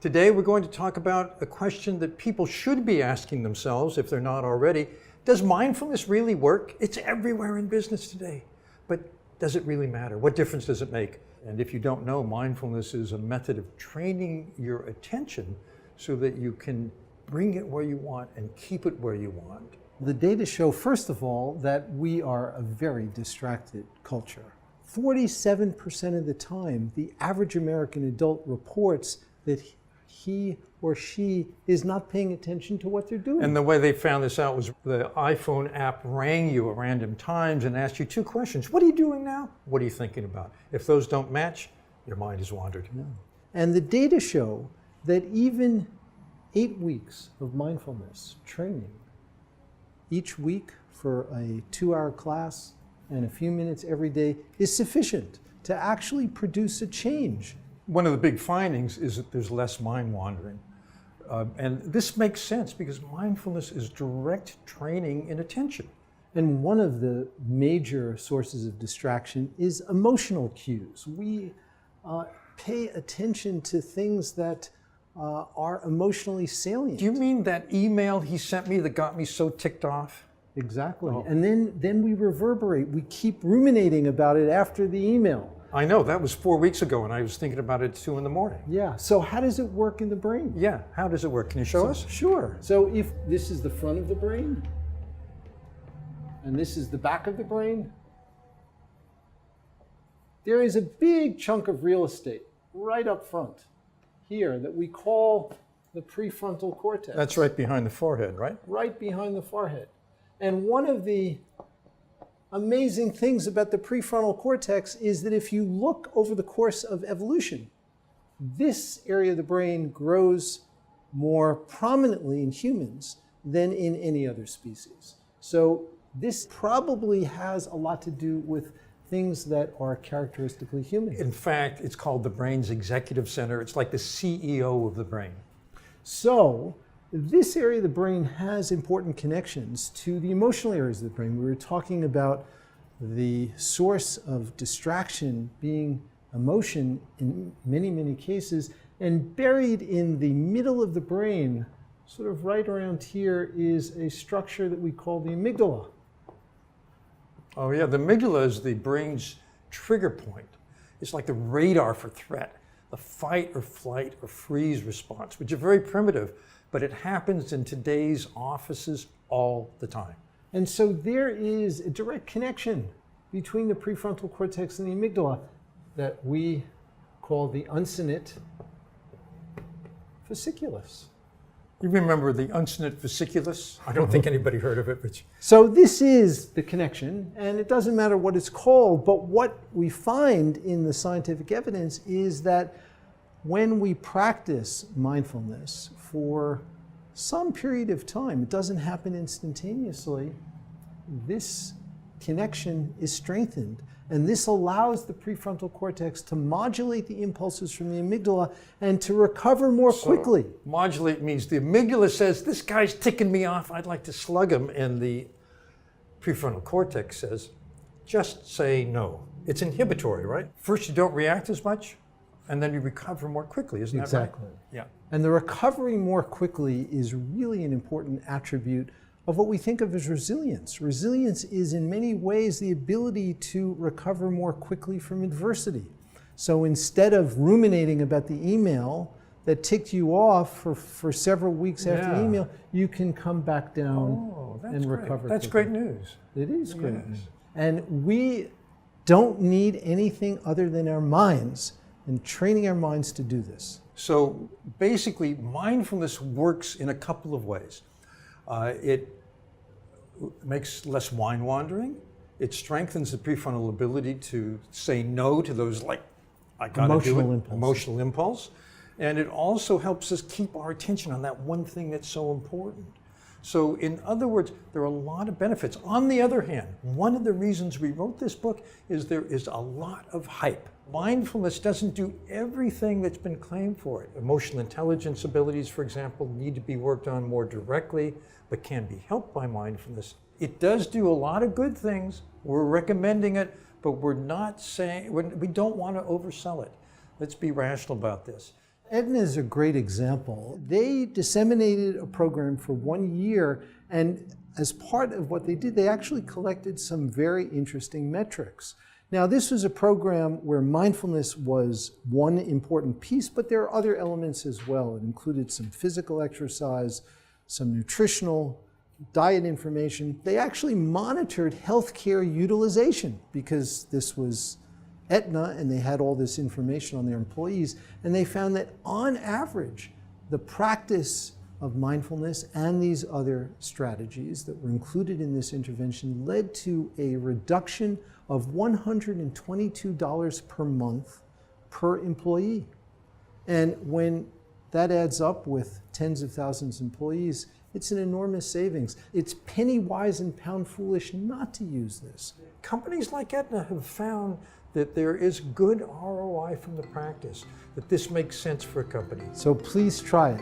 Today we're going to talk about a question that people should be asking themselves if they're not already. Does mindfulness really work? It's everywhere in business today. But does it really matter? What difference does it make? And if you don't know, mindfulness is a method of training your attention so that you can bring it where you want and keep it where you want. The data show, first of all, that we are a very distracted culture. 47% of the time, the average American adult reports that he or she is not paying attention to what they're doing. And the way they found this out was the iPhone app rang you at random times and asked you two questions. What are you doing now? What are you thinking about? If those don't match, your mind has wandered. No. And the data show that even 8 weeks of mindfulness training, each week for a 2-hour class and a few minutes every day, is sufficient to actually produce a change. One of the big findings is that there's less mind wandering. And this makes sense because mindfulness is direct training in attention. And one of the major sources of distraction is emotional cues. We pay attention to things that are emotionally salient. Do you mean that email he sent me that got me so ticked off? Exactly. Oh. And then we reverberate. We keep ruminating about it after the email. I know, that was 4 weeks ago and I was thinking about it at 2 in the morning. Yeah, so how does it work in the brain? Yeah, how does it work? Can you show us? Sure. So if this is the front of the brain, and this is the back of the brain, there is a big chunk of real estate right up front here that we call the prefrontal cortex. That's right behind the forehead, right? Right behind the forehead. And one of the amazing things about the prefrontal cortex is that if you look over the course of evolution, this area of the brain grows more prominently in humans than in any other species. So this probably has a lot to do with things that are characteristically human. In fact, it's called the brain's executive center. It's like the CEO of the brain. So this area of the brain has important connections to the emotional areas of the brain. We were talking about the source of distraction being emotion in many, many cases, and buried in the middle of the brain, sort of right around here, is a structure that we call the amygdala. Oh yeah, the amygdala is the brain's trigger point. It's like the radar for threat, the fight or flight or freeze response, which are very primitive, but it happens in today's offices all the time. And so there is a direct connection between the prefrontal cortex and the amygdala that we call the uncinate fasciculus. You remember the uncinate fasciculus? I don't think anybody heard of it, but... So this is the connection, and it doesn't matter what it's called, but what we find in the scientific evidence is that when we practice mindfulness for some period of time, it doesn't happen instantaneously, this connection is strengthened. And this allows the prefrontal cortex to modulate the impulses from the amygdala and to recover more quickly. Modulate means the amygdala says, this guy's ticking me off, I'd like to slug him. And the prefrontal cortex says, just say no. It's inhibitory, right? First you don't react as much, and then you recover more quickly, isn't that right? Exactly. Yeah. And the recovery more quickly is really an important attribute of what we think of as resilience. Resilience is in many ways the ability to recover more quickly from adversity. So instead of ruminating about the email that ticked you off for several weeks after the email, you can come back down and recover. That's quickly. Great news. It is great news. And we don't need anything other than our minds and training our minds to do this. So basically, mindfulness works in a couple of ways. It makes less mind wandering. It strengthens the prefrontal ability to say no to those, like, I gotta do it, emotional impulse. And it also helps us keep our attention on that one thing that's so important. So in other words, there are a lot of benefits. On the other hand, one of the reasons we wrote this book is there is a lot of hype. Mindfulness doesn't do everything that's been claimed for it. Emotional intelligence abilities, for example, need to be worked on more directly, but can be helped by mindfulness. It does do a lot of good things. We're recommending it, but we're not saying, we don't want to oversell it. Let's be rational about this. Aetna is a great example. They disseminated a program for 1 year, and as part of what they did, they actually collected some very interesting metrics. Now, this was a program where mindfulness was one important piece, but there are other elements as well. It included some physical exercise, some nutritional, diet information. They actually monitored healthcare utilization because this was Aetna and they had all this information on their employees, and they found that on average, the practice of mindfulness and these other strategies that were included in this intervention led to a reduction of $122 per month per employee. And when that adds up with tens of thousands of employees, it's an enormous savings. It's penny wise and pound foolish not to use this. Companies like Aetna have found that there is good ROI from the practice, that this makes sense for a company. So please try it.